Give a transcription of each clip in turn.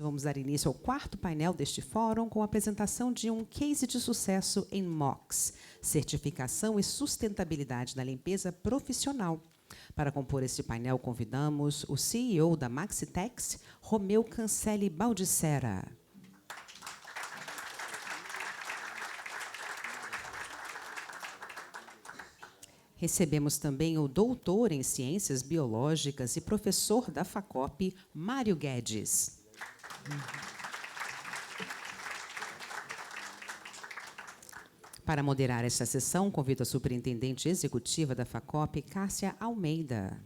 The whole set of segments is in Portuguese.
Vamos dar início ao quarto painel deste fórum com a apresentação de um case de sucesso em MOX, Certificação e Sustentabilidade na Limpeza Profissional. Para compor este painel, convidamos o CEO da Maxitex, Romeu Cancelli Baldissera. Recebemos também o doutor em Ciências Biológicas e professor da FACOP, Mário Guedes. Para moderar esta sessão, convido a superintendente executiva da FACOP, Cássia Almeida.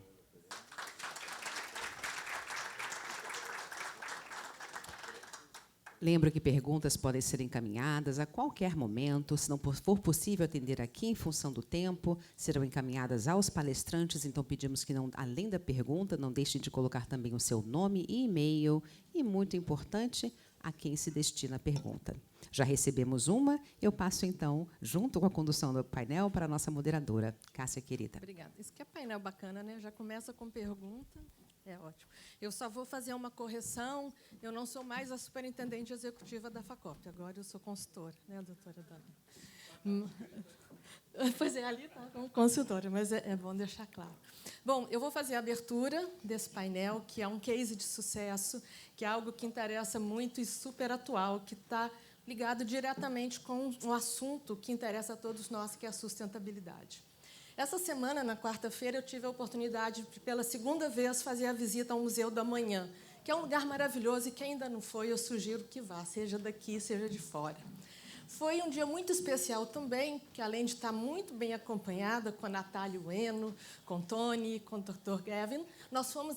Lembro que perguntas podem ser encaminhadas a qualquer momento. Se não for possível atender aqui em função do tempo, serão encaminhadas aos palestrantes. Então, pedimos que, não, além da pergunta, não deixem de colocar também o seu nome e e-mail. E, muito importante, a quem se destina a pergunta. Já recebemos uma. Eu passo, então, junto com a condução do painel, para a nossa moderadora. Cássia, querida. Obrigada. Isso que é painel bacana, né? Já começa com pergunta. É ótimo. Eu só vou fazer uma correção. Eu não sou mais a superintendente executiva da FACOP. Agora eu sou consultora, né, doutora Dani? Pois é, ali está como consultora, mas é bom deixar claro. Bom, eu vou fazer a abertura desse painel, que é um case de sucesso, que é algo que interessa muito e super atual, que está ligado diretamente com um assunto que interessa a todos nós, que é a sustentabilidade. Essa semana, na quarta-feira, eu tive a oportunidade de, pela segunda vez, fazer a visita ao Museu do Amanhã, que é um lugar maravilhoso e quem ainda não foi, eu sugiro que vá, seja daqui, seja de fora. Foi um dia muito especial também, que, além de estar muito bem acompanhada com a Natália Ueno, com Tony, com o Dr. Gavin, nós fomos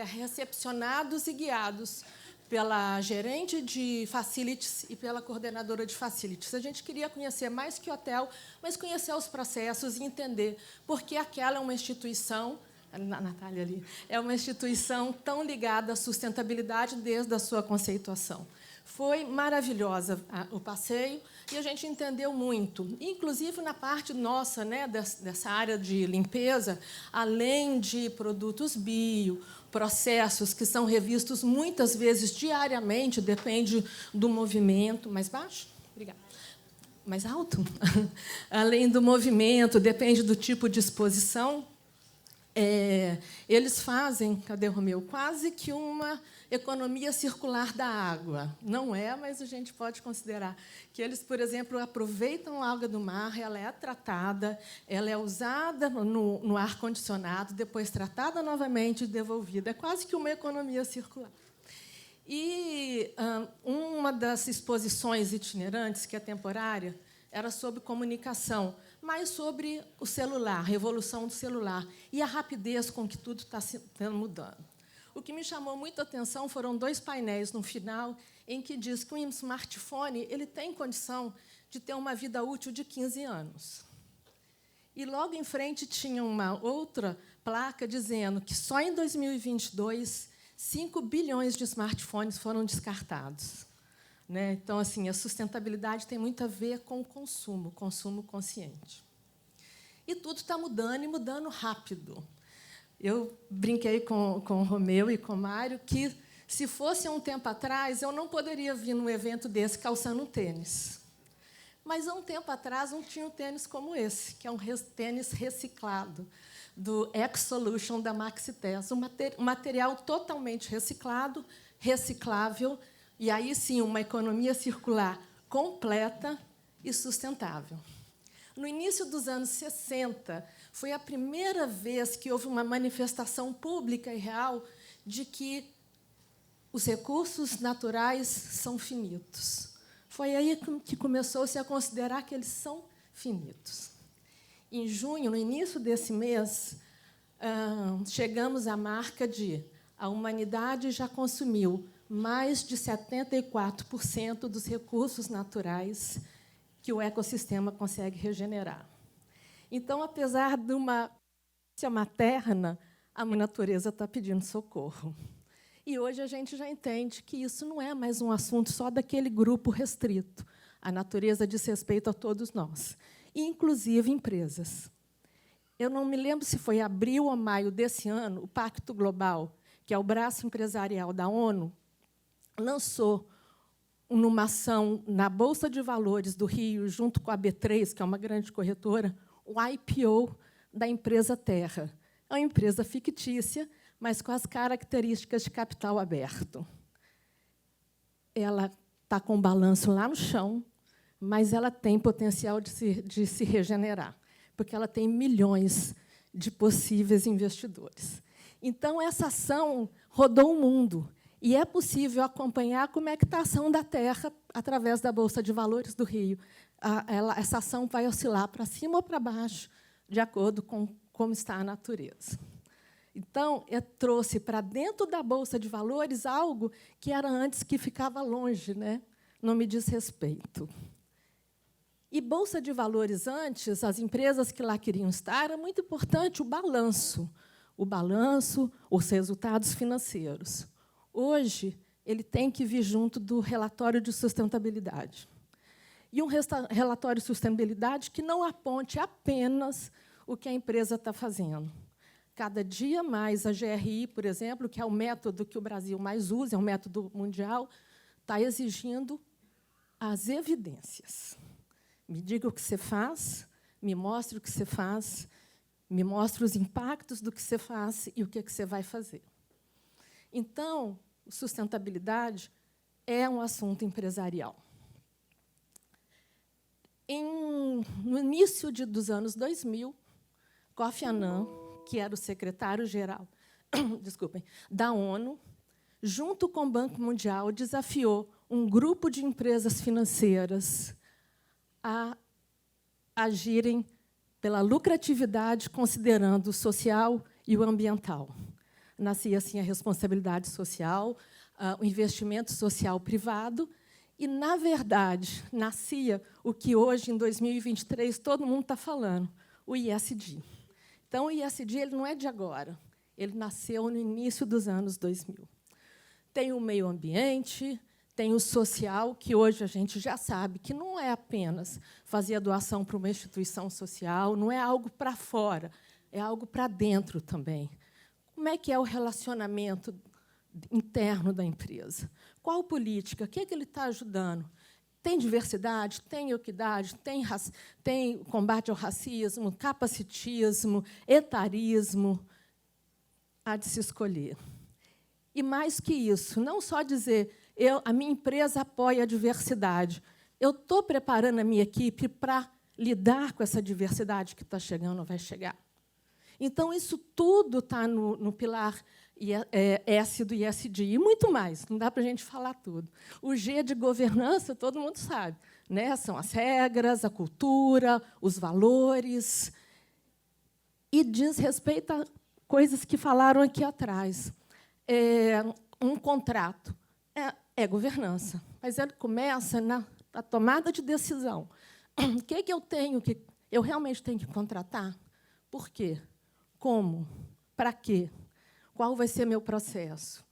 recepcionados e guiados pela gerente de Facilities e pela coordenadora de Facilities. A gente queria conhecer mais que o hotel, mas conhecer os processos e entender por que aquela é uma instituição, a Natália ali, é uma instituição tão ligada à sustentabilidade desde a sua conceituação. Foi maravilhosa o passeio e a gente entendeu muito. Inclusive, na parte nossa, né, dessa área de limpeza, além de produtos bio, processos que são revistos muitas vezes diariamente, depende do movimento. Mais baixo? Obrigada. Mais alto? Além do movimento, depende do tipo de exposição. Eles fazem, cadê o Romeu? Quase que uma economia circular da água. Não é, mas a gente pode considerar que eles, por exemplo, aproveitam a água do mar, ela é tratada, ela é usada no ar-condicionado, depois tratada novamente e devolvida. É quase que uma economia circular. E uma das exposições itinerantes, que é temporária, era sobre comunicação, mas sobre o celular, a revolução do celular e a rapidez com que tudo está mudando. O que me chamou muita atenção foram 2 painéis no final, em que diz que um smartphone ele tem condição de ter uma vida útil de 15 anos. E, logo em frente, tinha uma outra placa dizendo que, só em 2022, 5 bilhões de smartphones foram descartados. Né? Então, assim, a sustentabilidade tem muito a ver com o consumo consciente. E tudo está mudando, e mudando rápido. Eu brinquei com o Romeu e com o Mário que, se fosse há um tempo atrás, eu não poderia vir num evento desse calçando um tênis. Mas, há um tempo atrás, não tinha um tênis como esse, que é um tênis reciclado, do X-Solution da Maxitex, um material totalmente reciclado, reciclável, e aí sim uma economia circular completa e sustentável. No início dos anos 60, foi a primeira vez que houve uma manifestação pública e real de que os recursos naturais são finitos. Foi aí que começou-se a considerar que eles são finitos. Em junho, no início desse mês, chegamos à marca de a humanidade já consumiu mais de 74% dos recursos naturais que o ecossistema consegue regenerar. Então, apesar de uma materna, a natureza está pedindo socorro. E hoje a gente já entende que isso não é mais um assunto só daquele grupo restrito. A natureza diz respeito a todos nós, inclusive empresas. Eu não me lembro se foi abril ou maio desse ano, o Pacto Global, que é o braço empresarial da ONU, lançou, numa ação na Bolsa de Valores do Rio, junto com a B3, que é uma grande corretora, o IPO da empresa Terra. É uma empresa fictícia, mas com as características de capital aberto. Ela está com o balanço lá no chão, mas ela tem potencial de se regenerar, porque ela tem milhões de possíveis investidores. Então, essa ação rodou o mundo, e é possível acompanhar como é que está a ação da Terra através da Bolsa de Valores do Rio. Essa ação vai oscilar para cima ou para baixo, de acordo com como está a natureza. Então, eu trouxe para dentro da Bolsa de Valores algo que era antes que ficava longe, né? Não me diz respeito. E Bolsa de Valores antes, as empresas que lá queriam estar, era muito importante o balanço, os resultados financeiros. Hoje, ele tem que vir junto do relatório de sustentabilidade. E um relatório de sustentabilidade que não aponte apenas o que a empresa está fazendo. Cada dia mais, a GRI, por exemplo, que é o método que o Brasil mais usa, é um método mundial, está exigindo as evidências. Me diga o que você faz, me mostre o que você faz, me mostre os impactos do que você faz e o que você vai fazer. Então, sustentabilidade é um assunto empresarial. No início dos anos 2000, Kofi Annan, que era o secretário-geral da ONU, junto com o Banco Mundial, desafiou um grupo de empresas financeiras a agirem pela lucratividade, considerando o social e o ambiental. Nascia assim a responsabilidade social, o investimento social privado, e, na verdade, nascia o que hoje, em 2023, todo mundo está falando, o ISD. Então, o ISD ele não é de agora, ele nasceu no início dos anos 2000. Tem o meio ambiente, tem o social, que hoje a gente já sabe que não é apenas fazer a doação para uma instituição social, não é algo para fora, é algo para dentro também. Como é que é o relacionamento interno da empresa? Qual política? O que ele está ajudando? Tem diversidade? Tem equidade? Tem combate ao racismo, capacitismo, etarismo? Há de se escolher. E, mais que isso, não só dizer a minha empresa apoia a diversidade. Eu estou preparando a minha equipe para lidar com essa diversidade que está chegando ou vai chegar. Então, isso tudo está no pilar S do ISD, e muito mais, não dá para a gente falar tudo. O G de governança, todo mundo sabe, né? São as regras, a cultura, os valores, e diz respeito a coisas que falaram aqui atrás. Um contrato é governança, mas ele começa na tomada de decisão. O que eu realmente tenho que contratar? Por quê? Como? Para quê? Qual vai ser meu processo?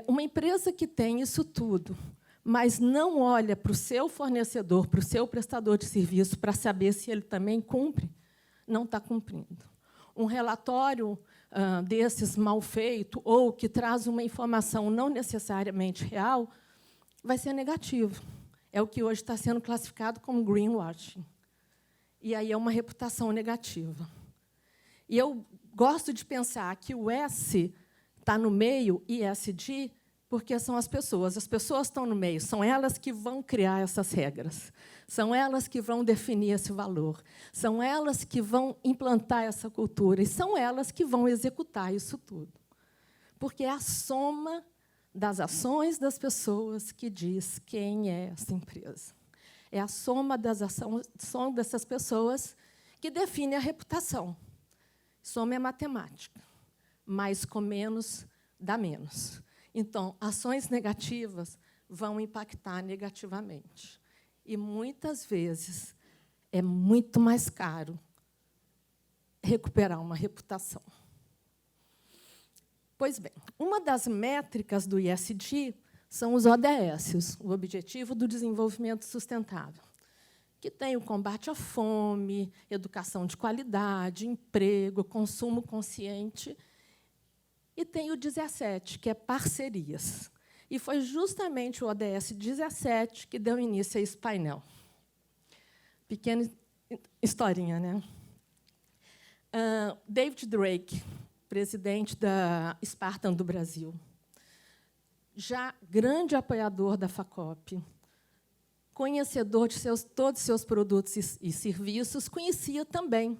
Uma empresa que tem isso tudo, mas não olha para o seu fornecedor, para o seu prestador de serviço, para saber se ele também cumpre, não está cumprindo. Um relatório desses mal feito, ou que traz uma informação não necessariamente real, vai ser negativo. É o que hoje está sendo classificado como greenwashing. E aí é uma reputação negativa. E eu gosto de pensar que o S está no meio, ISD, porque são as pessoas. As pessoas estão no meio, são elas que vão criar essas regras, são elas que vão definir esse valor, são elas que vão implantar essa cultura, e são elas que vão executar isso tudo. Porque é a soma das ações das pessoas que diz quem é essa empresa. É a soma das ações dessas pessoas que define a reputação. Soma é matemática. Mais com menos dá menos. Então, ações negativas vão impactar negativamente. E, muitas vezes, é muito mais caro recuperar uma reputação. Pois bem, uma das métricas do ISD são os ODS, o Objetivo do Desenvolvimento Sustentável, que tem o combate à fome, educação de qualidade, emprego, consumo consciente. E tem o 17, que é parcerias, E foi justamente o ODS 17 que deu início a esse painel. Pequena historinha, né? David Drake, presidente da Spartan do Brasil, já grande apoiador da FACOP, conhecedor de todos os seus produtos e serviços, conhecia também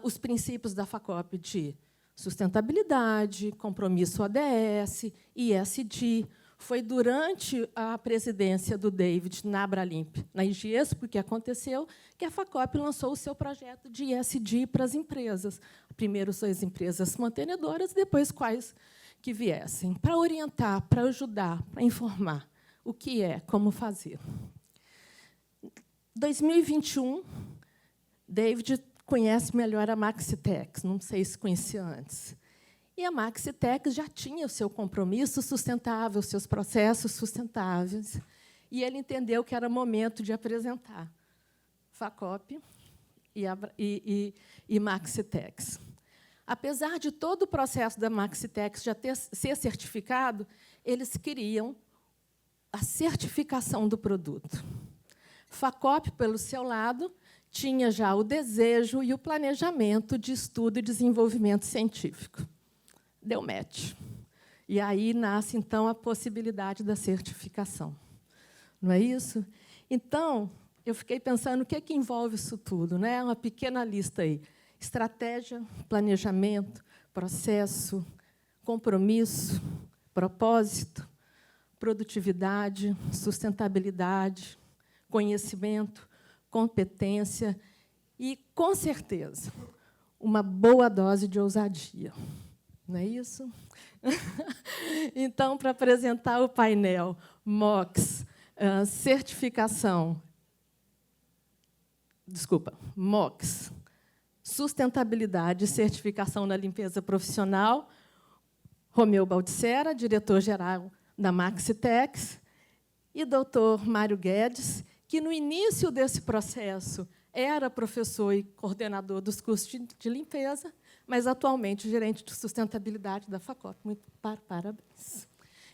os princípios da FACOP de sustentabilidade, compromisso ODS, ESG. Foi durante a presidência do David na Abralimp, na Igespo, que aconteceu, que a FACOP lançou o seu projeto de ESG para as empresas. Primeiro as empresas mantenedoras, depois quais que viessem, para orientar, para ajudar, para informar o que é, como fazer. Em 2021, David conhece melhor a Maxitex, não sei se conhecia antes. E a Maxitex já tinha o seu compromisso sustentável, os seus processos sustentáveis, e ele entendeu que era momento de apresentar FACOP e Maxitex. Apesar de todo o processo da Maxitex já ser certificado, eles queriam a certificação do produto. FACOP, pelo seu lado, tinha já o desejo e o planejamento de estudo e desenvolvimento científico. Deu match. E aí nasce, então, a possibilidade da certificação. Não é isso? Então, eu fiquei pensando o que é que envolve isso tudo, né? Uma pequena lista aí. Estratégia, planejamento, processo, compromisso, propósito, produtividade, sustentabilidade, conhecimento, competência e, com certeza, uma boa dose de ousadia. Não é isso? Então, para apresentar o painel MOX, certificação, MOX, sustentabilidade e certificação na limpeza profissional, Romeu Baldissera, diretor-geral da Maxitex, e doutor Mário Guedes, que, no início desse processo, era professor e coordenador dos cursos de limpeza, mas, atualmente, gerente de sustentabilidade da FACOP. Muito parabéns.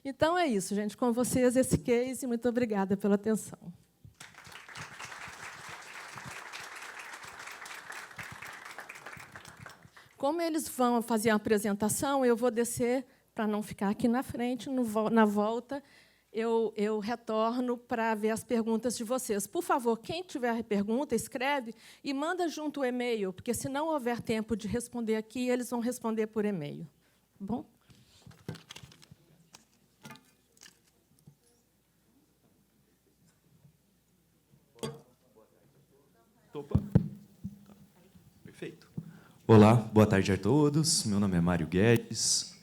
Então, é isso, gente. Com vocês, esse case. Muito obrigada pela atenção. Como eles vão fazer a apresentação, eu vou descer para não ficar aqui na frente. Na volta, eu retorno para ver as perguntas de vocês. Por favor, quem tiver pergunta, escreve e manda junto o e-mail, porque, se não houver tempo de responder aqui, eles vão responder por e-mail. Tá bom? Opa. Perfeito. Olá, boa tarde a todos. Meu nome é Mário Guedes,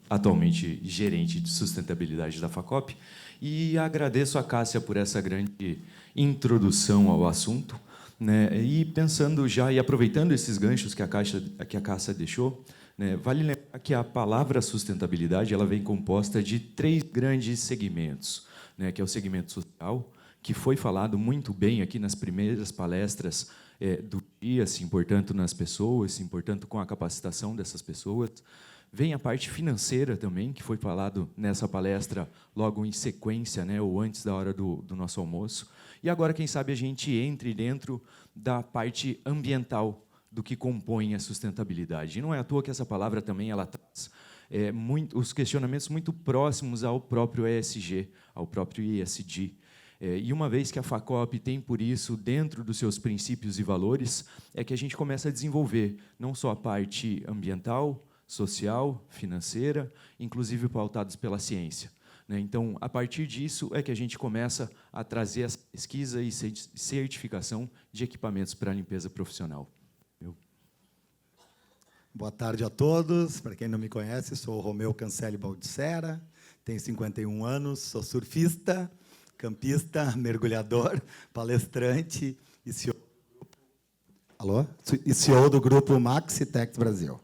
atualmente gerente de sustentabilidade da FACOP, e agradeço a Cássia por essa grande introdução ao assunto, né? E pensando já e aproveitando esses ganchos que a Cássia deixou, né, vale lembrar que a palavra sustentabilidade ela vem composta de 3 grandes segmentos, né, que é o segmento social, que foi falado muito bem aqui nas primeiras palestras do dia, se importando nas pessoas, se importando com a capacitação dessas pessoas. Vem a parte financeira também, que foi falado nessa palestra logo em sequência, né, ou antes da hora do nosso almoço. E agora, quem sabe, a gente entre dentro da parte ambiental do que compõe a sustentabilidade. E não é à toa que essa palavra também ela traz os questionamentos muito próximos ao próprio ESG, ao próprio ESG. E uma vez que a FACOP tem, por isso, dentro dos seus princípios e valores, é que a gente começa a desenvolver não só a parte ambiental, social, financeira, inclusive pautados pela ciência. Então, a partir disso é que a gente começa a trazer essa pesquisa e certificação de equipamentos para a limpeza profissional. Boa tarde a todos. Para quem não me conhece, sou o Romeu Cancelli Baldissera, tenho 51 anos, sou surfista, campista, mergulhador, palestrante e CEO do grupo Maxitex Brasil.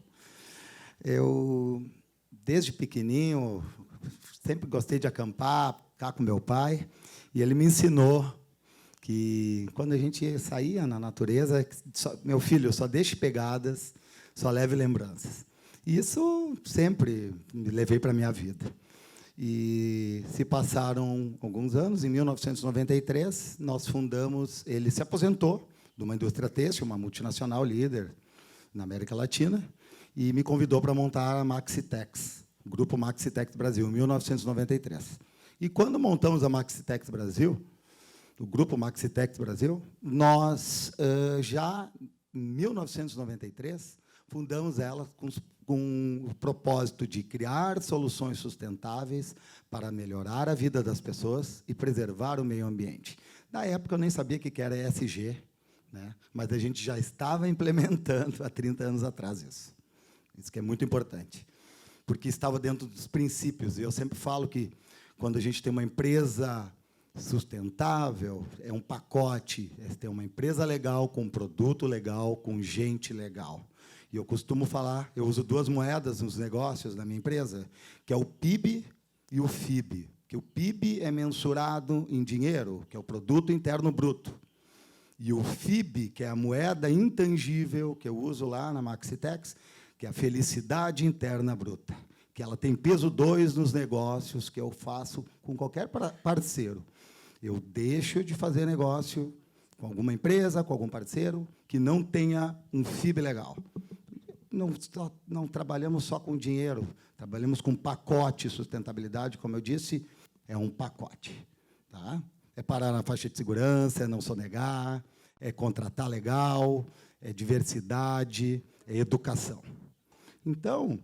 Eu, desde pequenininho, sempre gostei de acampar, ficar com meu pai, e ele me ensinou que, quando a gente saía na natureza, meu filho, só deixe pegadas, só leve lembranças. E isso sempre me levei para a minha vida. E se passaram alguns anos, em 1993, nós fundamos, ele se aposentou de uma indústria têxtil, uma multinacional líder na América Latina, e me convidou para montar a Maxitex, o Grupo Maxitex Brasil, em 1993. E quando montamos a Maxitex Brasil, o Grupo Maxitex Brasil, nós, já em 1993, fundamos ela com o propósito de criar soluções sustentáveis para melhorar a vida das pessoas e preservar o meio ambiente. Na época, eu nem sabia o que era ESG, né? Mas a gente já estava implementando há 30 anos atrás isso. Isso que é muito importante, porque estava dentro dos princípios. E eu sempre falo que, quando a gente tem uma empresa sustentável, é um pacote, é ter uma empresa legal, com um produto legal, com gente legal. E eu costumo falar, eu uso duas moedas nos negócios da minha empresa, que é o PIB e o FIB. Que o PIB é mensurado em dinheiro, que é o Produto Interno Bruto. E o FIB, que é a moeda intangível, que eu uso lá na Maxitex, que é a felicidade interna bruta, que ela tem peso 2 nos negócios que eu faço com qualquer parceiro. Eu deixo de fazer negócio com alguma empresa, com algum parceiro, que não tenha um FIB legal. Não trabalhamos só com dinheiro, trabalhamos com pacote. Sustentabilidade, como eu disse, é um pacote. Tá? É parar na faixa de segurança, é não sonegar, é contratar legal, é diversidade, é educação. Então,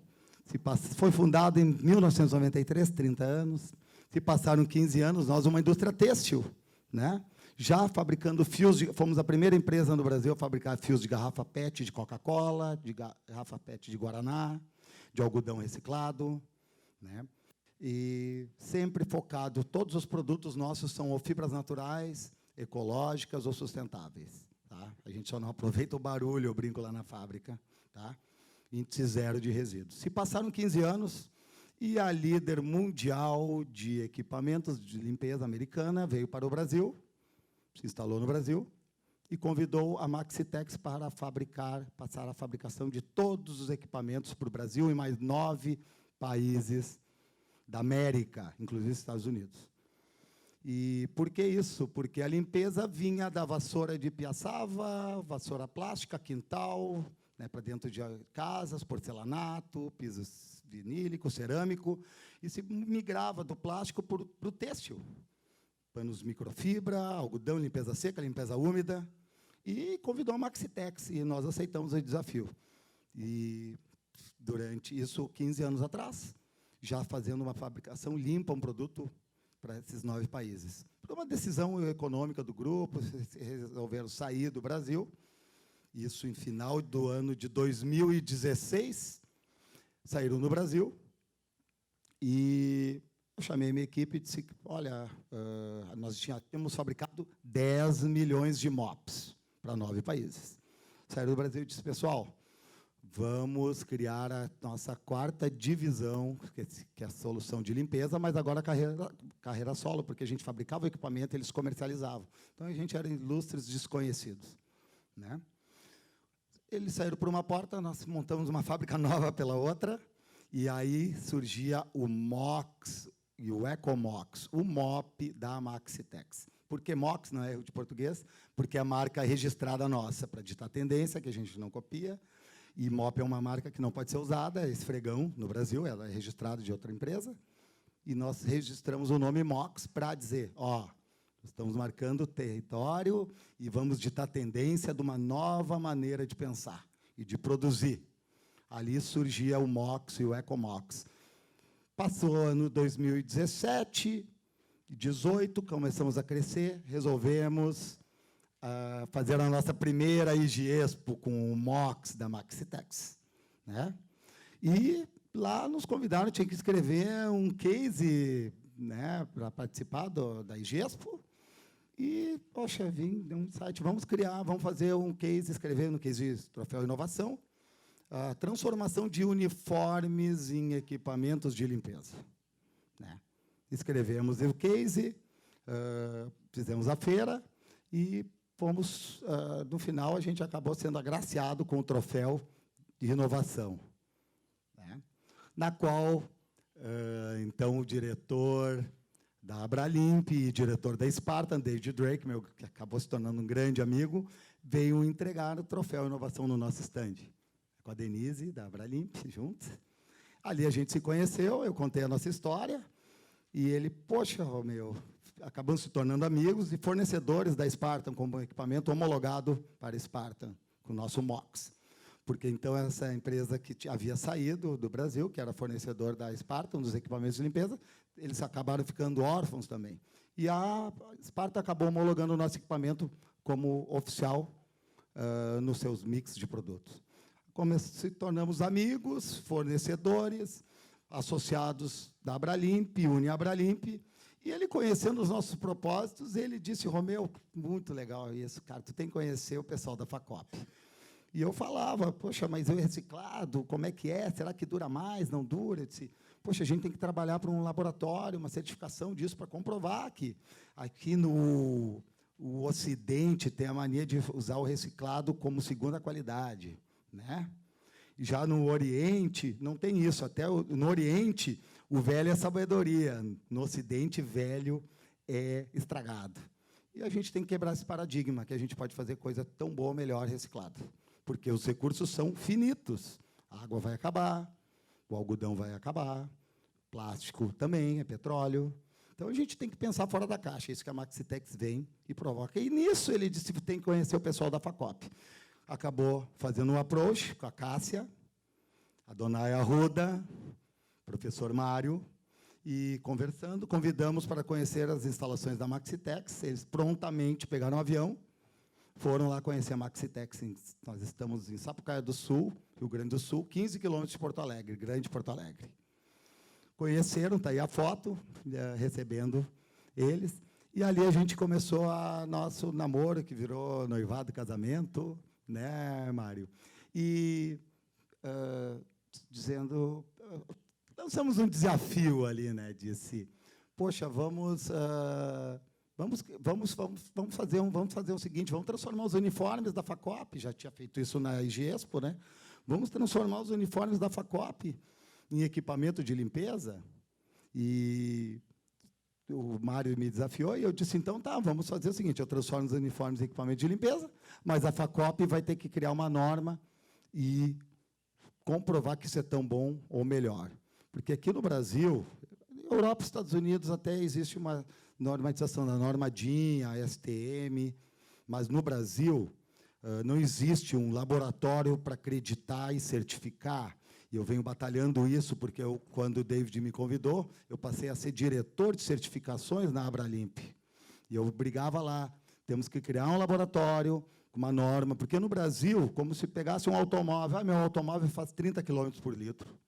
foi fundado em 1993, 30 anos. Se passaram 15 anos, nós, uma indústria têxtil, né? Já fabricando fios, fomos a primeira empresa no Brasil a fabricar fios de garrafa PET de Coca-Cola, de garrafa PET de Guaraná, de algodão reciclado, né? E sempre focado, todos os produtos nossos são ou fibras naturais, ecológicas ou sustentáveis. Tá? A gente só não aproveita o barulho, eu brinco lá na fábrica. Tá? Índice 0 de resíduos. Se passaram 15 anos, e a líder mundial de equipamentos de limpeza americana veio para o Brasil, se instalou no Brasil, e convidou a Maxitex para passar a fabricação de todos os equipamentos para o Brasil e mais 9 países da América, inclusive Estados Unidos. E por que isso? Porque a limpeza vinha da vassoura de piaçava, vassoura plástica, quintal, né, para dentro de casas, porcelanato, pisos vinílico, cerâmico, e se migrava do plástico para o têxtil. Panos microfibra, algodão, limpeza seca, limpeza úmida, e convidou a Maxitex, e nós aceitamos o desafio. E, durante isso, 15 anos atrás, já fazendo uma fabricação limpa, um produto para esses 9 países. Por uma decisão econômica do grupo, resolveram sair do Brasil. Isso em final do ano de 2016, saíram do Brasil. E eu chamei minha equipe e disse, olha, nós tínhamos fabricado 10 milhões de mops para 9 países. Saíram do Brasil e disse, pessoal, vamos criar a nossa 4ª divisão, que é a solução de limpeza, mas agora carreira solo, porque a gente fabricava o equipamento e eles comercializavam. Então, a gente era ilustres desconhecidos. Né? Eles saíram por uma porta, nós montamos uma fábrica nova pela outra, e aí surgia o MOX e o EcoMox, o MOP da Maxitex. Por que MOX, não é erro de português? Porque é a marca registrada nossa, para ditar tendência, que a gente não copia. E MOP é uma marca que não pode ser usada, é esfregão no Brasil, ela é registrada de outra empresa. E nós registramos o nome MOX para dizer, ó, estamos marcando território e vamos ditar tendência de uma nova maneira de pensar e de produzir. Ali surgia o MOX e o EcoMox. Passou ano 2017, 2018, começamos a crescer, resolvemos fazer a nossa primeira IGEXPO com o MOX da Maxitex. Né? E lá nos convidaram, tinha que escrever um case, né, para participar da IGEXPO. E, poxa, vim de um site, vamos fazer um case, escrever no case de Troféu Inovação, a transformação de uniformes em equipamentos de limpeza. Né? Escrevemos o case, fizemos a feira e fomos, no final, a gente acabou sendo agraciado com o troféu de inovação, né? Na qual, então, o diretor da Abralimp e diretor da Spartan, David Drake, que acabou se tornando um grande amigo, veio entregar o troféu Inovação no nosso stand, com a Denise, da Abralimp, juntos. Ali a gente se conheceu, eu contei a nossa história, e ele, poxa, Romeu, acabamos se tornando amigos e fornecedores da Spartan como equipamento homologado para Spartan, com o nosso MOX. Porque, então, essa empresa que havia saído do Brasil, que era fornecedor da Spartan, dos equipamentos de limpeza, eles acabaram ficando órfãos também. E a Spartan acabou homologando o nosso equipamento como oficial nos seus mix de produtos. Como se tornamos amigos, fornecedores, associados da Abralimp, Uni-Abralimp, e ele, conhecendo os nossos propósitos, ele disse, Romeu, muito legal isso, cara, tu tem que conhecer o pessoal da FACOP. E eu falava, poxa, mas eu reciclado, como é que é? Será que dura mais? Não dura? Eu disse, poxa, a gente tem que trabalhar para um laboratório, uma certificação disso para comprovar que aqui no Ocidente tem a mania de usar o reciclado como segunda qualidade, né? Já no Oriente não tem isso. Até no Oriente o velho é sabedoria, no Ocidente velho é estragado. E a gente tem que quebrar esse paradigma que a gente pode fazer coisa tão boa ou melhor reciclado. Porque os recursos são finitos. A água vai acabar, o algodão vai acabar, plástico também, é petróleo. Então, a gente tem que pensar fora da caixa. É isso que a Maxitex vem e provoca. E, nisso, ele disse que tem que conhecer o pessoal da FACOP. Acabou fazendo um approach com a Cássia, a dona Arruda, o professor Mário, e, conversando, convidamos para conhecer as instalações da Maxitex. Eles prontamente pegaram um avião, foram lá conhecer a Maxitex. Nós estamos em Sapucaia do Sul, Rio Grande do Sul, 15 quilômetros de Porto Alegre, grande Porto Alegre. Conheceram, está aí a foto, recebendo eles. E ali a gente começou nosso namoro, que virou noivado, casamento, né, Mário? E dizendo, lançamos um desafio ali, né? Disse, poxa, vamos fazer o seguinte, vamos transformar os uniformes da FACOP, já tinha feito isso na IGESPO, né? Vamos transformar os uniformes da FACOP em equipamento de limpeza. E o Mário me desafiou, e eu disse, então, tá, vamos fazer o seguinte, eu transformo os uniformes em equipamento de limpeza, mas a FACOP vai ter que criar uma norma e comprovar que isso é tão bom ou melhor. Porque aqui no Brasil, Europa e Estados Unidos até existe uma normatização da norma DIN, a STM, mas no Brasil não existe um laboratório para acreditar e certificar. E eu venho batalhando isso porque quando o David me convidou, eu passei a ser diretor de certificações na Abralimp. E eu brigava lá, temos que criar um laboratório, uma norma, porque no Brasil, como se pegasse um automóvel, meu automóvel faz 30 km por litro.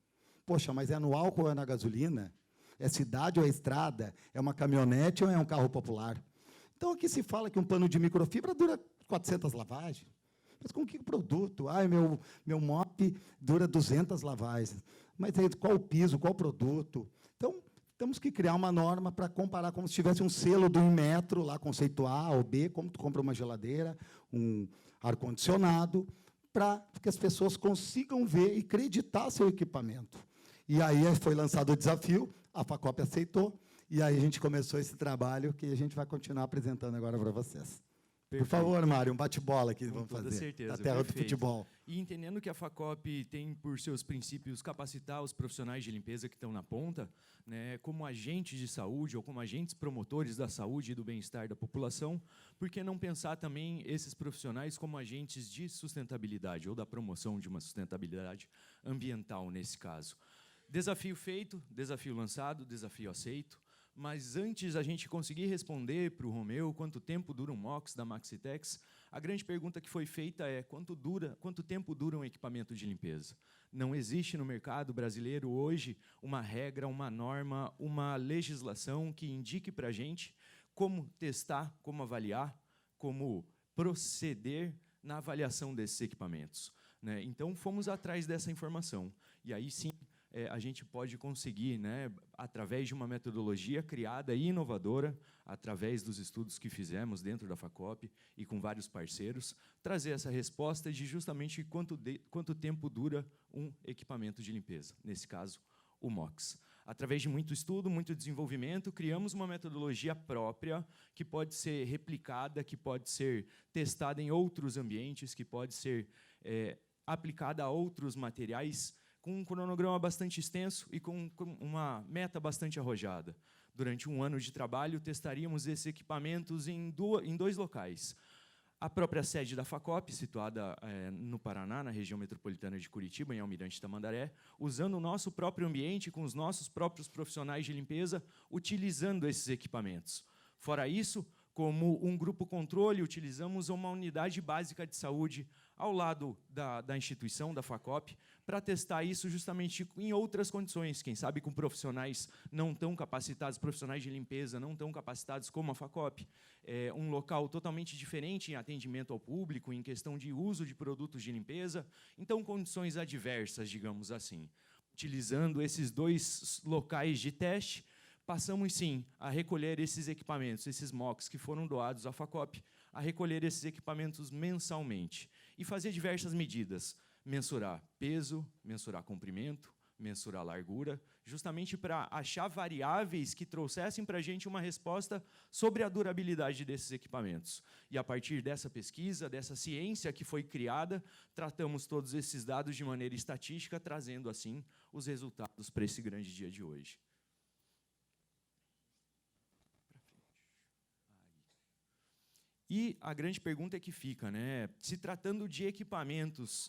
Poxa, mas é no álcool ou é na gasolina? É cidade ou é estrada? É uma caminhonete ou é um carro popular? Então, aqui se fala que um pano de microfibra dura 400 lavagens. Mas com que produto? Meu mop dura 200 lavagens. Mas qual o piso, qual o produto? Então, temos que criar uma norma para comparar, como se tivesse um selo do Inmetro, lá, conceito A ou B, como tu compra uma geladeira, um ar-condicionado, para que as pessoas consigam ver e acreditar seu equipamento. E aí foi lançado o desafio, a FACOP aceitou, e aí a gente começou esse trabalho que a gente vai continuar apresentando agora para vocês. Perfeito. Por favor, Mário, um bate-bola aqui vamos fazer. Com toda certeza. Da terra do futebol. E entendendo que a FACOP tem, por seus princípios, capacitar os profissionais de limpeza que estão na ponta, né, como agentes de saúde ou como agentes promotores da saúde e do bem-estar da população, por que não pensar também esses profissionais como agentes de sustentabilidade ou da promoção de uma sustentabilidade ambiental, nesse caso? Desafio feito, desafio lançado, desafio aceito. Mas antes a gente conseguir responder para o Romeu quanto tempo dura um MOX da Maxitex, a grande pergunta que foi feita é quanto tempo dura um equipamento de limpeza? Não existe no mercado brasileiro hoje uma regra, uma norma, uma legislação que indique para a gente como testar, como avaliar, como proceder na avaliação desses equipamentos, né? Então, fomos atrás dessa informação. E aí, sim, a gente pode conseguir, né, através de uma metodologia criada e inovadora, através dos estudos que fizemos dentro da FACOP e com vários parceiros, trazer essa resposta de justamente quanto tempo dura um equipamento de limpeza, nesse caso, o MOX. Através de muito estudo, muito desenvolvimento, criamos uma metodologia própria que pode ser replicada, que pode ser testada em outros ambientes, que pode ser aplicada a outros materiais, com um cronograma bastante extenso e com uma meta bastante arrojada. Durante um ano de trabalho, testaríamos esses equipamentos em 2 locais. A própria sede da FACOP, situada no Paraná, na região metropolitana de Curitiba, em Almirante Tamandaré, usando o nosso próprio ambiente, com os nossos próprios profissionais de limpeza, utilizando esses equipamentos. Fora isso, como um grupo controle, utilizamos uma unidade básica de saúde ao lado da instituição, da FACOP, para testar isso justamente em outras condições, quem sabe com profissionais não tão capacitados, profissionais de limpeza não tão capacitados como a FACOP, um local totalmente diferente em atendimento ao público, em questão de uso de produtos de limpeza, então condições adversas, digamos assim. Utilizando esses 2 locais de teste, passamos, sim, a recolher esses equipamentos, esses MOCs que foram doados à FACOP, a recolher esses equipamentos mensalmente e fazer diversas medidas, mensurar peso, mensurar comprimento, mensurar largura, justamente para achar variáveis que trouxessem para a gente uma resposta sobre a durabilidade desses equipamentos. E, a partir dessa pesquisa, dessa ciência que foi criada, tratamos todos esses dados de maneira estatística, trazendo, assim, os resultados para esse grande dia de hoje. E a grande pergunta é que fica, né? Se tratando de equipamentos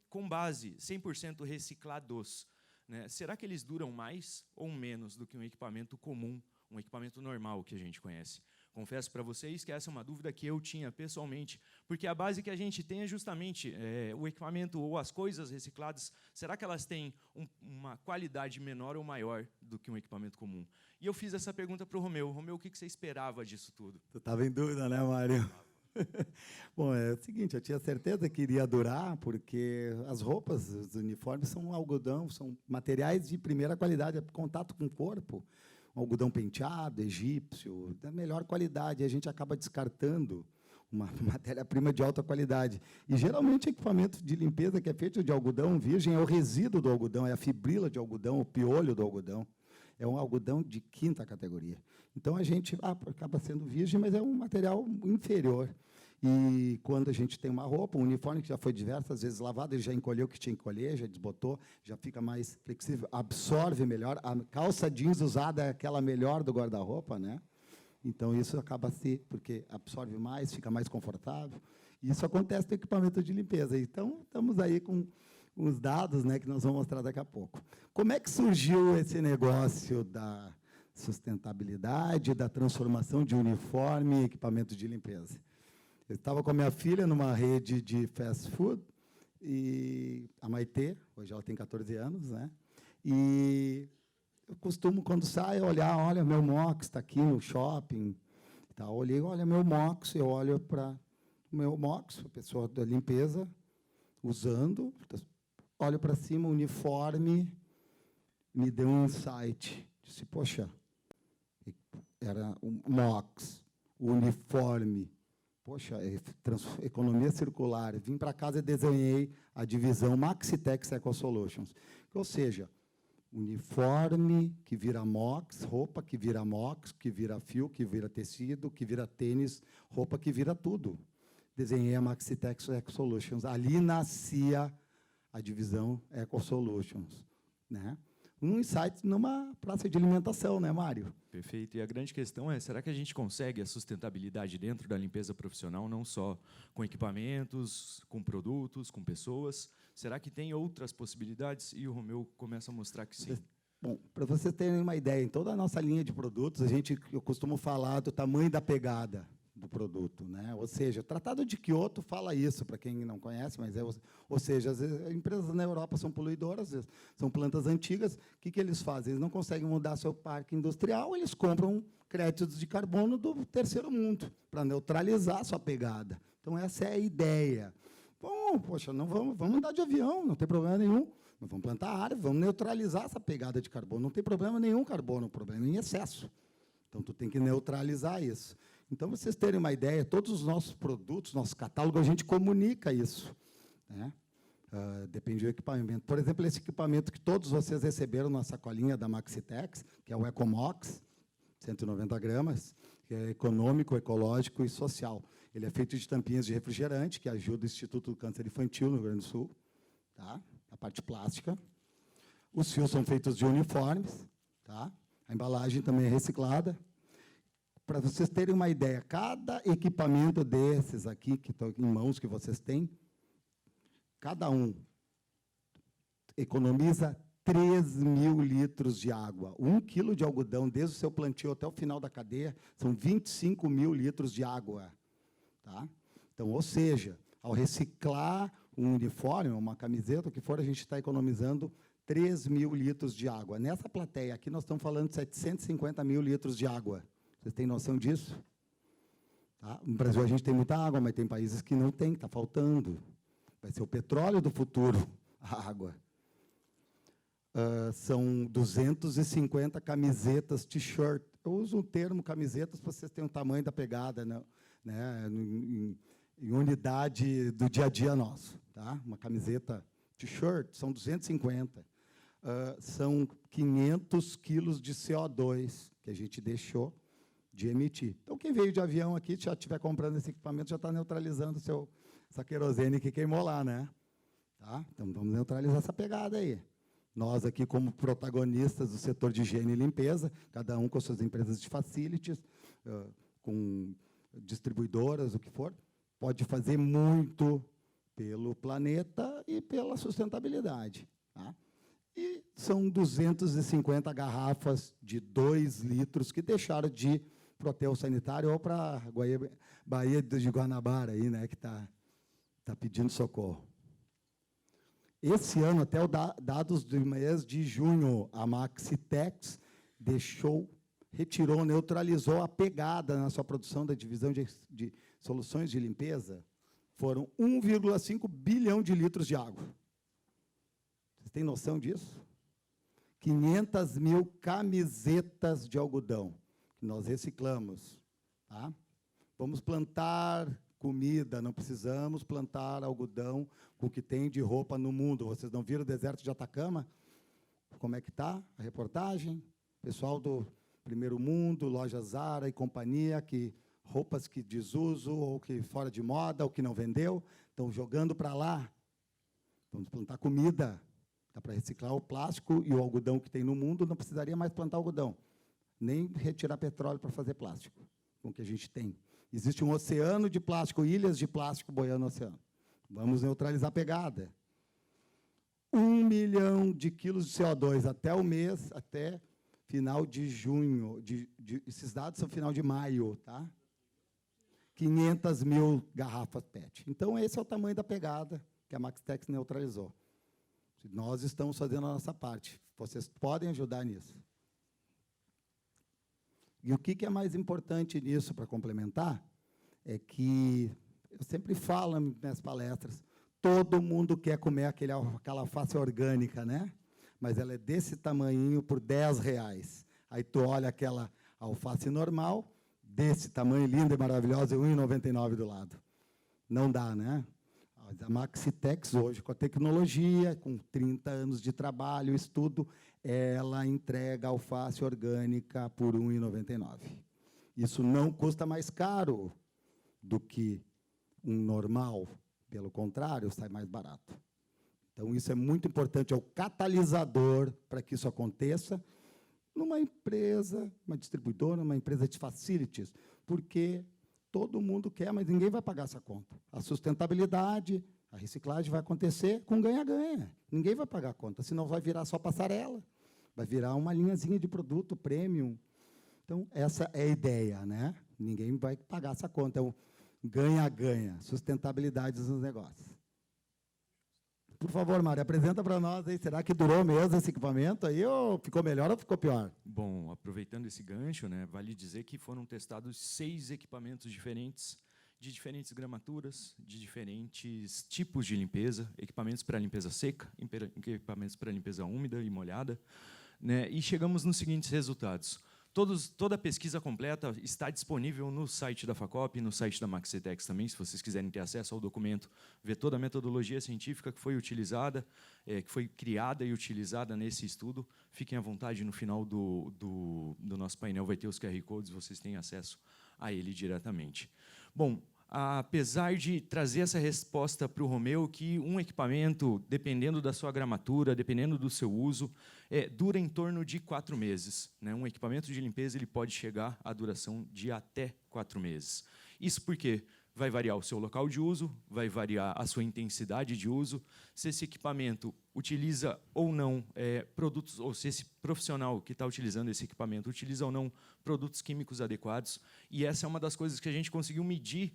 com base 100% reciclados, né, será que eles duram mais ou menos do que um equipamento comum, um equipamento normal que a gente conhece? Confesso para vocês que essa é uma dúvida que eu tinha pessoalmente, porque a base que a gente tem é justamente o equipamento ou as coisas recicladas, será que elas têm uma qualidade menor ou maior do que um equipamento comum? E eu fiz essa pergunta para o Romeu. Romeu, o que você esperava disso tudo? Tu estava em dúvida, né, Mário? Bom, é o seguinte, eu tinha certeza que iria durar, porque as roupas, os uniformes são algodão, são materiais de primeira qualidade, contato com o corpo, um algodão penteado, egípcio, da melhor qualidade, e a gente acaba descartando uma matéria-prima de alta qualidade. E, geralmente, equipamento de limpeza que é feito de algodão virgem é o resíduo do algodão, é a fibrila de algodão, o piolho do algodão. É um algodão de 5ª categoria. Então, a gente acaba sendo virgem, mas é um material inferior. E, quando a gente tem uma roupa, um uniforme que já foi diversas vezes lavado, ele já encolheu o que tinha que encolher, já desbotou, já fica mais flexível, absorve melhor. A calça jeans usada é aquela melhor do guarda-roupa, né? Então, isso acaba porque absorve mais, fica mais confortável. E isso acontece no equipamento de limpeza. Então, estamos aí com os dados, né, que nós vamos mostrar daqui a pouco. Como é que surgiu esse negócio da sustentabilidade, da transformação de uniforme em equipamento de limpeza? Eu estava com a minha filha numa rede de fast food, e a Maitê, hoje ela tem 14 anos, né? E eu costumo, quando saio, olhar, olha, meu Mox está aqui no shopping. Tá, eu olhei, olha, meu Mox, eu olho para o meu Mox, a pessoa da limpeza, usando, olho para cima, o uniforme, me deu um insight. Disse, poxa, era um Mox, o uniforme. Poxa, economia circular. Vim para casa e desenhei a divisão Maxitex Eco Solutions. Ou seja, uniforme que vira MOX, roupa que vira MOX, que vira fio, que vira tecido, que vira tênis, roupa que vira tudo. Desenhei a Maxitex Eco Solutions. Ali nascia a divisão Eco Solutions, né? Um insight numa praça de alimentação, né, Mário? Perfeito. E a grande questão é, será que a gente consegue a sustentabilidade dentro da limpeza profissional, não só com equipamentos, com produtos, com pessoas? Será que tem outras possibilidades? E o Romeu começa a mostrar que sim. Bom, para vocês terem uma ideia, em toda a nossa linha de produtos, eu costumo falar do tamanho da pegada do produto, né? Ou seja, o Tratado de Kyoto fala isso, para quem não conhece, mas ou seja, as empresas na Europa são poluidoras, são plantas antigas, o que eles fazem? Eles não conseguem mudar seu parque industrial, eles compram créditos de carbono do terceiro mundo para neutralizar a sua pegada. Então, essa é a ideia. Bom, poxa, não vamos andar de avião, não tem problema nenhum. Nós vamos plantar árvore, vamos neutralizar essa pegada de carbono. Não tem problema nenhum carbono, o problema é em excesso. Então, tu tem que neutralizar isso. Então, vocês terem uma ideia, todos os nossos produtos, nosso catálogo, a gente comunica isso, né? Depende do equipamento. Por exemplo, esse equipamento que todos vocês receberam na sacolinha da Maxitex, que é o Ecomox, 190 gramas, que é econômico, ecológico e social. Ele é feito de tampinhas de refrigerante, que ajuda o Instituto do Câncer Infantil no Rio Grande do Sul, tá? A parte plástica. Os fios são feitos de uniformes, tá? A embalagem também é reciclada. Para vocês terem uma ideia, cada equipamento desses aqui, que estão em mãos, que vocês têm, cada um economiza 3.000 litros de água. 1 quilo de algodão, desde o seu plantio até o final da cadeia, são 25.000 litros de água. Tá? Então, ou seja, ao reciclar um uniforme, uma camiseta, o que for, a gente está economizando 3.000 litros de água. Nessa plateia aqui, nós estamos falando de 750.000 litros de água. Vocês têm noção disso? Tá? No Brasil, a gente tem muita água, mas tem países que não tem, está faltando. Vai ser o petróleo do futuro, a água. São 250 camisetas, t-shirt. Eu uso o termo camisetas para vocês terem o tamanho da pegada, né, em unidade do dia a dia nosso. Tá? Uma camiseta t-shirt são 250. São 500 quilos de CO2 que a gente deixou de emitir. Então, quem veio de avião aqui, já estiver comprando esse equipamento, já está neutralizando essa querosene que queimou lá, né? Tá? Então, vamos neutralizar essa pegada aí. Nós aqui, como protagonistas do setor de higiene e limpeza, cada um com suas empresas de facilities, com distribuidoras, o que for, pode fazer muito pelo planeta e pela sustentabilidade. Tá? E são 250 garrafas de 2 litros que deixaram de para o hotel sanitário ou para a Baía de Guanabara, aí, né, que está pedindo socorro. Esse ano, até os dados do mês de junho, a Maxitex retirou, neutralizou a pegada na sua produção da divisão de soluções de limpeza. Foram 1,5 bilhão de litros de água. Vocês têm noção disso? 500.000 camisetas de algodão que nós reciclamos. Tá? Vamos plantar comida, não precisamos plantar algodão com o que tem de roupa no mundo. Vocês não viram o deserto de Atacama? Como é que está a reportagem? Pessoal do Primeiro Mundo, loja Zara e companhia, que roupas que desuso, ou que fora de moda, ou que não vendeu, estão jogando para lá. Vamos plantar comida. Dá para reciclar o plástico e o algodão que tem no mundo, não precisaria mais plantar algodão, nem retirar petróleo para fazer plástico, com o que a gente tem. Existe um oceano de plástico, ilhas de plástico boiando no oceano. Vamos neutralizar a pegada. 1 milhão de quilos de CO2 até o mês, até final de junho. Esses dados são final de maio. Tá? 500.000 garrafas PET. Então, esse é o tamanho da pegada que a Maxitex neutralizou. Nós estamos fazendo a nossa parte. Vocês podem ajudar nisso. E o que é mais importante nisso, para complementar, é que, eu sempre falo nas minhas palestras, todo mundo quer comer aquela alface orgânica, né? Mas ela é desse tamanhinho por R$10. Aí tu olha aquela alface normal, desse tamanho, linda e maravilhosa, e R$1,99 do lado. Não dá, né? A Maxitex, hoje, com a tecnologia, com 30 anos de trabalho, estudo, ela entrega alface orgânica por R$1,99. Isso não custa mais caro do que um normal, pelo contrário, sai mais barato. Então, isso é muito importante, é o catalisador para que isso aconteça numa empresa, uma distribuidora, uma empresa de facilities, porque todo mundo quer, mas ninguém vai pagar essa conta. A sustentabilidade, a reciclagem vai acontecer com ganha-ganha. Ninguém vai pagar a conta, senão vai virar só passarela, vai virar uma linhazinha de produto premium. Então, essa é a ideia, né? Ninguém vai pagar essa conta. É um ganha-ganha, sustentabilidade dos negócios. Por favor, Mário, apresenta para nós aí. Será que durou mesmo esse equipamento aí, ou ficou melhor ou ficou pior? Bom, aproveitando esse gancho, né, vale dizer que foram testados 6 equipamentos diferentes, de diferentes gramaturas, de diferentes tipos de limpeza, equipamentos para limpeza seca, equipamentos para limpeza úmida e molhada, né, e chegamos nos seguintes resultados. Toda a pesquisa completa está disponível no site da Facop, no site da Maxitex também, se vocês quiserem ter acesso ao documento, ver toda a metodologia científica que foi utilizada, que foi criada e utilizada nesse estudo. Fiquem à vontade, no final do nosso painel vai ter os QR Codes, vocês têm acesso a ele diretamente. Bom, apesar de trazer essa resposta para o Romeu, que um equipamento, dependendo da sua gramatura, dependendo do seu uso, dura em torno de 4 meses. Né? Um equipamento de limpeza ele pode chegar à duração de até 4 meses. Isso porque vai variar o seu local de uso, vai variar a sua intensidade de uso, se esse equipamento utiliza ou não produtos, ou se esse profissional que está utilizando esse equipamento utiliza ou não produtos químicos adequados. E essa é uma das coisas que a gente conseguiu medir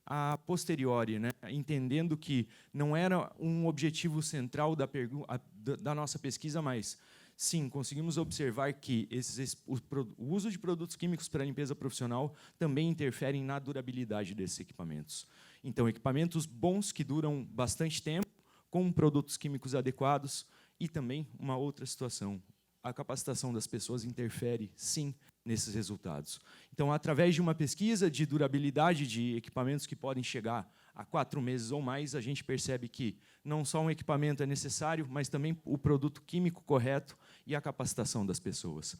a posteriori, né? Entendendo que não era um objetivo central da nossa pesquisa, mas, sim, conseguimos observar que o uso de produtos químicos para a limpeza profissional também interferem na durabilidade desses equipamentos. Então, equipamentos bons que duram bastante tempo, com produtos químicos adequados, e também uma outra situação. A capacitação das pessoas interfere, sim, nesses resultados. Então, através de uma pesquisa de durabilidade de equipamentos que podem chegar a 4 meses ou mais, a gente percebe que não só um equipamento é necessário, mas também o produto químico correto e a capacitação das pessoas.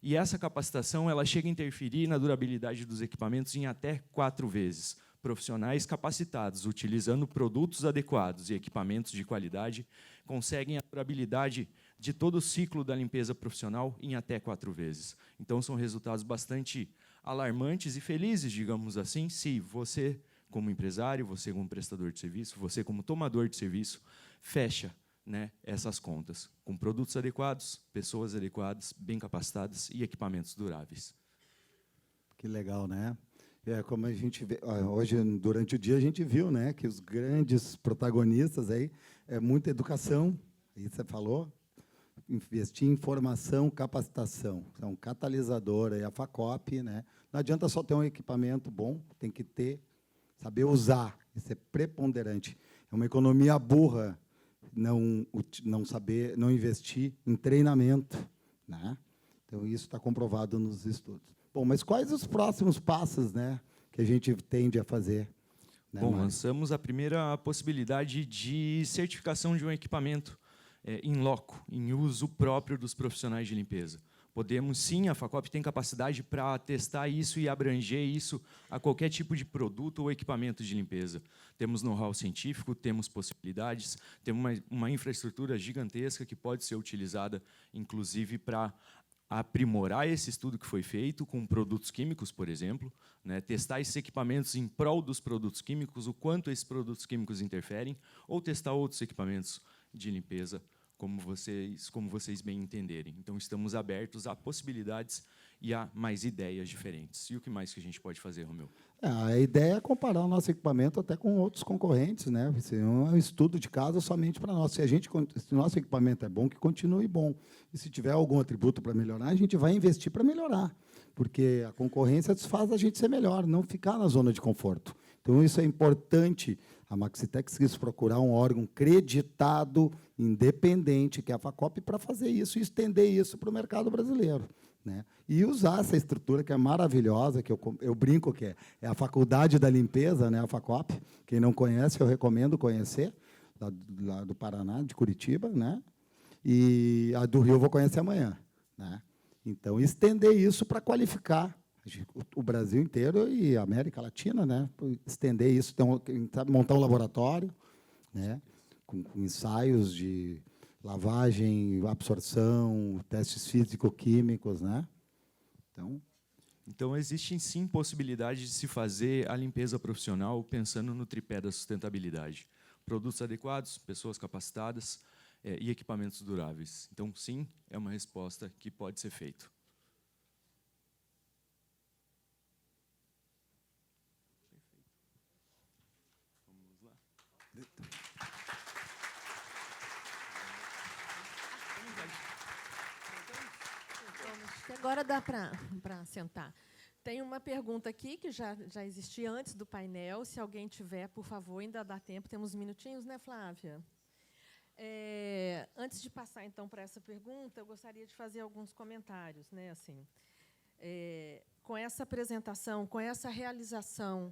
E essa capacitação ela chega a interferir na durabilidade dos equipamentos em até 4 vezes. Profissionais capacitados, utilizando produtos adequados e equipamentos de qualidade, conseguem a durabilidade de todo o ciclo da limpeza profissional em até 4 vezes. Então, são resultados bastante alarmantes e felizes, digamos assim, se você, como empresário, você como prestador de serviço, você como tomador de serviço, fecha, né, essas contas, com produtos adequados, pessoas adequadas, bem capacitadas e equipamentos duráveis. Que legal, né? Como a gente vê, hoje, durante o dia, a gente viu, né, que os grandes protagonistas aí é muita educação, aí você falou, investir em formação, capacitação, é um catalisador, aí a Facop, né? Não adianta só ter um equipamento bom, tem que saber usar, isso é preponderante. É uma economia burra não saber, não investir em treinamento, né? Então, isso está comprovado nos estudos. Bom, mas quais os próximos passos, né, que a gente tende a fazer? Né, bom, Mário? lançamos a primeira possibilidade de certificação de um equipamento in loco, em uso próprio dos profissionais de limpeza. Podemos, sim, a Facop tem capacidade para testar isso e abranger isso a qualquer tipo de produto ou equipamento de limpeza. Temos know-how científico, temos possibilidades, temos uma infraestrutura gigantesca que pode ser utilizada, inclusive, para aprimorar esse estudo que foi feito com produtos químicos, por exemplo, né, testar esses equipamentos em prol dos produtos químicos, o quanto esses produtos químicos interferem, ou testar outros equipamentos de limpeza, como vocês bem entenderem. Então, estamos abertos a possibilidades e a mais ideias diferentes. E o que mais que a gente pode fazer, Romeu? A ideia é comparar o nosso equipamento até com outros concorrentes, né? Isso é um estudo de caso somente para nós. Se o nosso equipamento é bom, que continue bom. E se tiver algum atributo para melhorar, a gente vai investir para melhorar, porque a concorrência desfaz a gente ser melhor, não ficar na zona de conforto. Então, isso é importante. A Maxitex quis procurar um órgão creditado, independente, que é a Facop, para fazer isso e estender isso para o mercado brasileiro. Né? E usar essa estrutura que é maravilhosa, que eu brinco que é a faculdade da limpeza, né? A Facop. Quem não conhece, eu recomendo conhecer, lá do Paraná, de Curitiba, né? E a do Rio eu vou conhecer amanhã. Né? Então, estender isso para qualificar o Brasil inteiro e a América Latina, né? Estender isso, montar um laboratório, né? com ensaios de lavagem, absorção, testes físico-químicos, né? Então, existem, sim, possibilidades de se fazer a limpeza profissional pensando no tripé da sustentabilidade. Produtos adequados, pessoas capacitadas e equipamentos duráveis. Então, sim, é uma resposta que pode ser feita. Vamos lá. Agora dá para sentar. Tem uma pergunta aqui que já existia antes do painel. Se alguém tiver, por favor, ainda dá tempo. Temos minutinhos, né, Flávia? Antes de passar, então, para essa pergunta, eu gostaria de fazer alguns comentários. Né? Assim, com essa apresentação, com essa realização,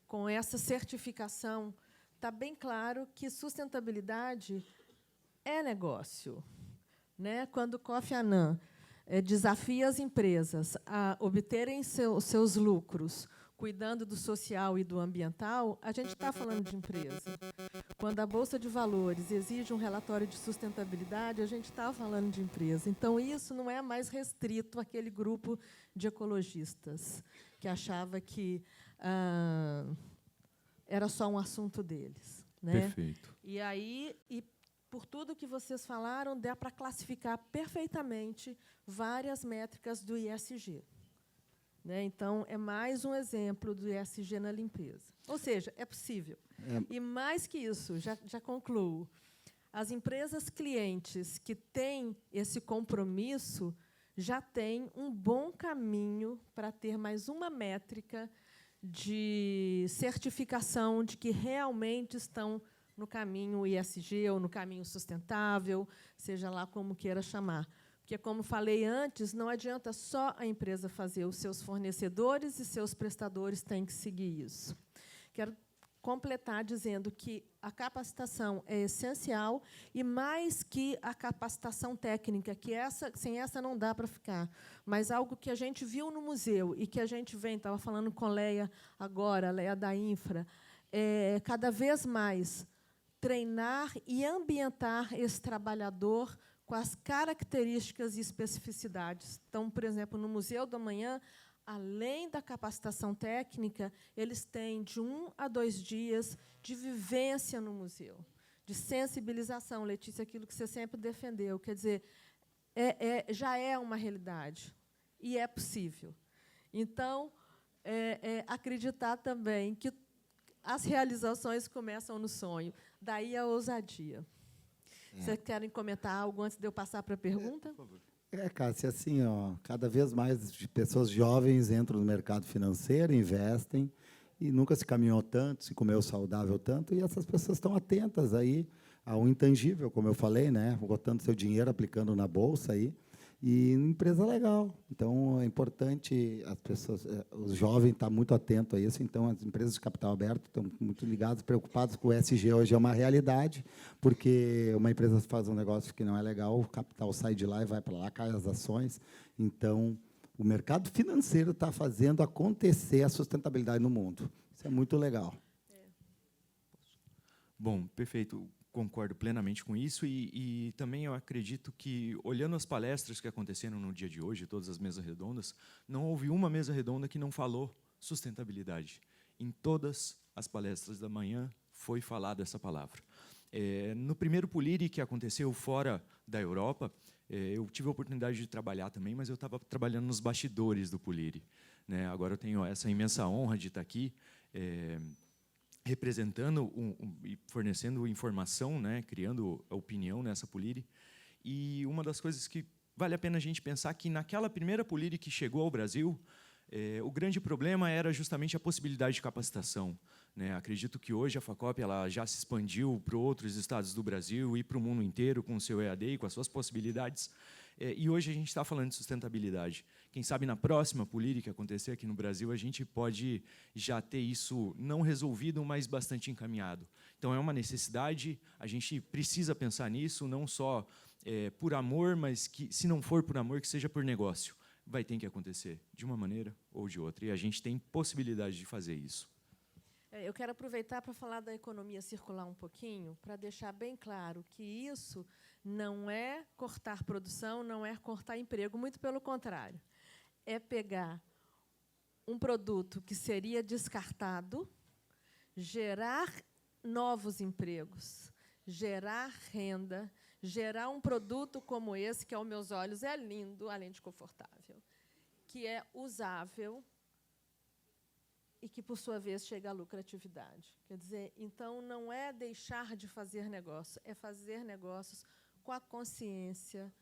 com essa certificação, está bem claro que sustentabilidade é negócio. Né? Quando Kofi Annan desafia as empresas a obterem seus lucros cuidando do social e do ambiental, a gente está falando de empresa. Quando a Bolsa de Valores exige um relatório de sustentabilidade, a gente está falando de empresa. Então, isso não é mais restrito àquele grupo de ecologistas que achava que era só um assunto deles. Né? Perfeito. E aí, por tudo que vocês falaram, dá para classificar perfeitamente várias métricas do ISG. Né? Então, é mais um exemplo do ISG na limpeza. Ou seja, é possível. E, mais que isso, já concluo, as empresas clientes que têm esse compromisso já têm um bom caminho para ter mais uma métrica de certificação de que realmente estão no caminho ISG ou no caminho sustentável, seja lá como queira chamar. Porque, como falei antes, não adianta só a empresa fazer, os seus fornecedores e seus prestadores têm que seguir isso. Quero completar dizendo que a capacitação é essencial e, mais que a capacitação técnica, que sem essa não dá para ficar, mas algo que a gente viu no museu e que a gente vem, estava falando com a Leia agora, a Leia da Infra, cada vez mais treinar e ambientar esse trabalhador com as características e especificidades. Então, por exemplo, no Museu do Amanhã, além da capacitação técnica, eles têm de 1 a 2 dias de vivência no museu, de sensibilização, Letícia, aquilo que você sempre defendeu. Quer dizer, já é uma realidade e é possível. Então, acreditar também que as realizações começam no sonho. Daí a ousadia. Vocês querem comentar algo antes de eu passar para a pergunta? Por favor. Cássia, assim, cada vez mais de pessoas jovens entram no mercado financeiro, investem, e nunca se caminhou tanto, se comeu saudável tanto, e essas pessoas estão atentas aí ao intangível, como eu falei, né? Botando seu dinheiro, aplicando na bolsa aí, e empresa legal. Então, é importante as pessoas, os jovens estar muito atentos a isso. Então, as empresas de capital aberto estão muito ligadas, preocupadas com o ESG. Hoje é uma realidade, porque uma empresa faz um negócio que não é legal, o capital sai de lá e vai para lá, cai as ações. Então, o mercado financeiro está fazendo acontecer a sustentabilidade no mundo. Isso é muito legal. Bom, perfeito. Concordo plenamente com isso e também eu acredito que, olhando as palestras que aconteceram no dia de hoje, todas as mesas redondas, não houve uma mesa redonda que não falou sustentabilidade. Em todas as palestras da manhã foi falada essa palavra. No primeiro Poliri, que aconteceu fora da Europa, eu tive a oportunidade de trabalhar também, mas eu estava trabalhando nos bastidores do Poliri. Né? Agora eu tenho essa imensa honra de estar aqui, representando e fornecendo informação, né, criando a opinião nessa Poliri. E uma das coisas que vale a pena a gente pensar que naquela primeira Poliri que chegou ao Brasil, o grande problema era justamente a possibilidade de capacitação. Né? Acredito que hoje a FACOP ela já se expandiu para outros estados do Brasil e para o mundo inteiro com o seu EAD e com as suas possibilidades. E hoje a gente está falando de sustentabilidade. Quem sabe na próxima Poliri que acontecer aqui no Brasil, a gente pode já ter isso não resolvido, mas bastante encaminhado. Então, é uma necessidade, a gente precisa pensar nisso, não só por amor, mas que, se não for por amor, que seja por negócio. Vai ter que acontecer, de uma maneira ou de outra. E a gente tem possibilidade de fazer isso. Eu quero aproveitar para falar da economia circular um pouquinho, para deixar bem claro que isso não é cortar produção, não é cortar emprego, muito pelo contrário. É pegar um produto que seria descartado, gerar novos empregos, gerar renda, gerar um produto como esse, que, aos meus olhos, é lindo, além de confortável, que é usável e que, por sua vez, chega à lucratividade. Quer dizer, então, não é deixar de fazer negócio, é fazer negócios com a consciência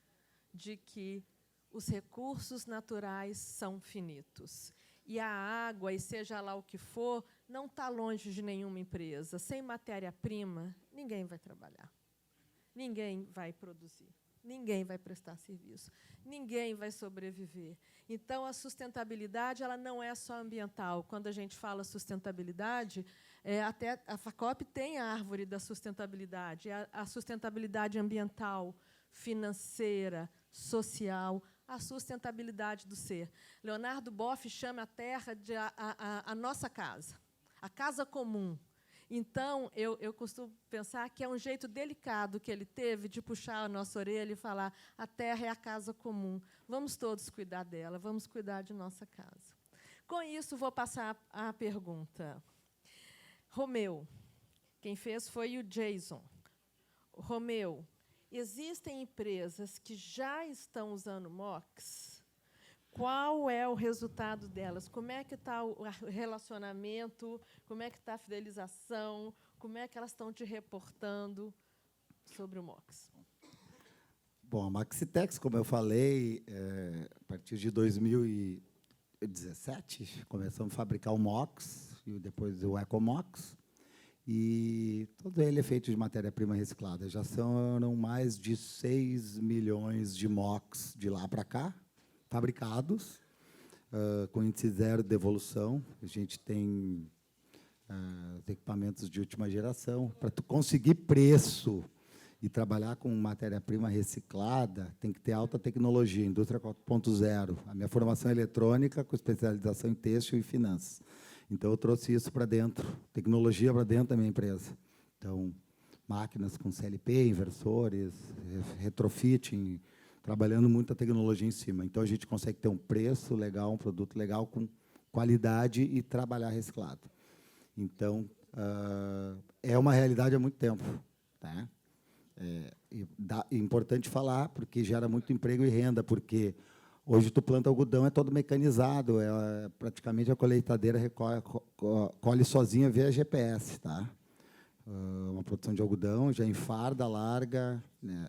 de que os recursos naturais são finitos. E a água, e seja lá o que for, não está longe de nenhuma empresa. Sem matéria-prima, ninguém vai trabalhar. ninguém vai produzir, ninguém vai prestar serviço, ninguém vai sobreviver. Então, a sustentabilidade ela não é só ambiental. Quando a gente fala sustentabilidade, até a FACOP tem a árvore da sustentabilidade, a sustentabilidade ambiental, financeira, social, a sustentabilidade do ser. Leonardo Boff chama a Terra de a nossa casa, a casa comum. Então, eu costumo pensar que é um jeito delicado que ele teve de puxar a nossa orelha e falar: a Terra é a casa comum, vamos todos cuidar dela, vamos cuidar de nossa casa. Com isso, vou passar à pergunta. Romeu, quem fez foi o Jason. Romeu, existem empresas que já estão usando MOX? Qual é o resultado delas? Como é que está o relacionamento? Como é que está a fidelização? Como é que elas estão te reportando sobre o MOX? Bom, a Maxitex, como eu falei, a partir de 2017, começamos a fabricar o MOX e depois o EcoMOX. E todo ele é feito de matéria-prima reciclada. Já são mais de 6 milhões de MOX de lá para cá, fabricados, com índice zero de devolução. A gente tem os equipamentos de última geração. Para tu conseguir preço e trabalhar com matéria-prima reciclada, tem que ter alta tecnologia, indústria 4.0. A minha formação é eletrônica, com especialização em têxtil e finanças. Então, eu trouxe isso para dentro, tecnologia para dentro da minha empresa. Então, máquinas com CLP, inversores, retrofitting, trabalhando muita tecnologia em cima. Então, a gente consegue ter um preço legal, um produto legal, com qualidade e trabalhar reciclado. Então, é uma realidade há muito tempo. Tá? É importante falar, porque gera muito emprego e renda, porque hoje tu planta algodão, é todo mecanizado, praticamente a colheitadeira colhe sozinha via GPS. Tá? Uma produção de algodão, já enfarda, larga, né?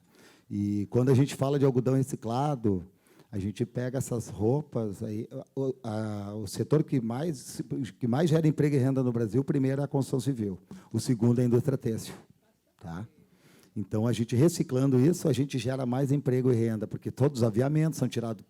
E quando a gente fala de algodão reciclado, a gente pega essas roupas, aí, o setor que mais gera emprego e renda no Brasil, o primeiro é a construção civil, o segundo é a indústria têxtil. Tá? Então, a gente reciclando isso, a gente gera mais emprego e renda, porque todos os aviamentos são tirados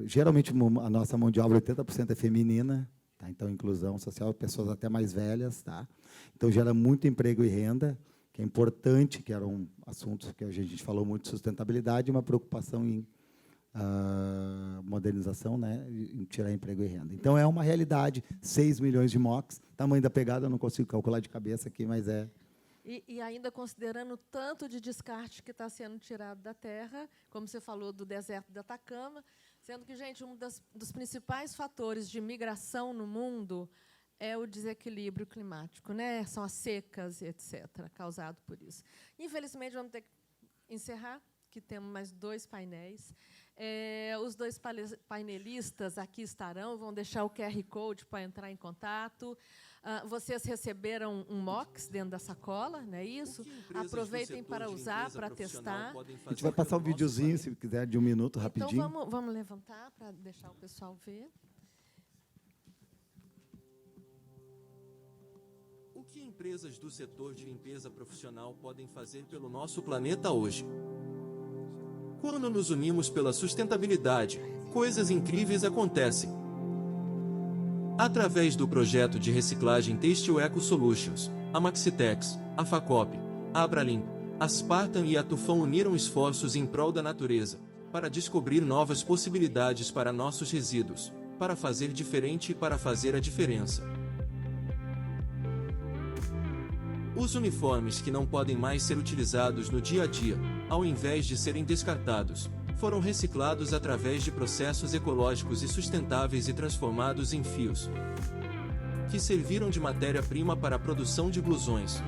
geralmente, a nossa mão de obra, 80% é feminina, tá? Então, inclusão social, pessoas até mais velhas. Tá? Então, gera muito emprego e renda, que é importante, que era um assunto que a gente falou muito de sustentabilidade, uma preocupação em modernização, né, em tirar emprego e renda. Então, é uma realidade, 6 milhões de MOX, tamanho da pegada, eu não consigo calcular de cabeça aqui, mas é... E ainda considerando o tanto de descarte que está sendo tirado da terra, como você falou do deserto do Atacama, sendo que, gente, um dos principais fatores de migração no mundo é o desequilíbrio climático, né? São as secas, etc., causado por isso. Infelizmente, vamos ter que encerrar, que temos mais 2 painéis. Os 2 painelistas aqui estarão, vão deixar o QR Code para entrar em contato. Vocês receberam um MOX dentro da sacola, não é isso? Aproveitem para usar, para testar. A gente vai passar um videozinho, se quiser, de 1 minuto, rapidinho. Então, vamos levantar para deixar o pessoal ver. O que empresas do setor de limpeza profissional podem fazer pelo nosso planeta hoje? Quando nos unimos pela sustentabilidade, coisas incríveis acontecem. Através do projeto de reciclagem Têxtil Eco Solutions, a Maxitex, a FACOP, a Abralimp, a Spartan e a Tufão uniram esforços em prol da natureza, para descobrir novas possibilidades para nossos resíduos, para fazer diferente e para fazer a diferença. Os uniformes que não podem mais ser utilizados no dia a dia, ao invés de serem descartados, foram reciclados através de processos ecológicos e sustentáveis e transformados em fios, que serviram de matéria-prima para a produção de blusões,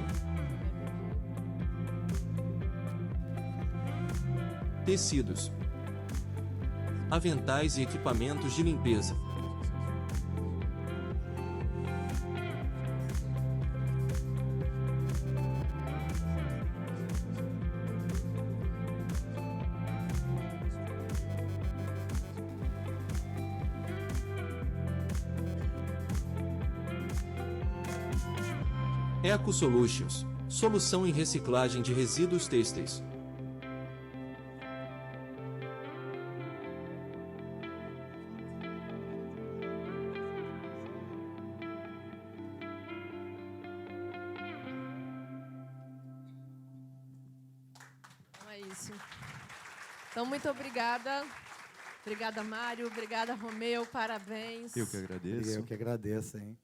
tecidos, aventais e equipamentos de limpeza. Eco Solutions, solução em reciclagem de resíduos têxteis. Então é isso. Então, muito obrigada. Obrigada, Mário. Obrigada, Romeu. Parabéns. Eu que agradeço. Eu que agradeço, hein?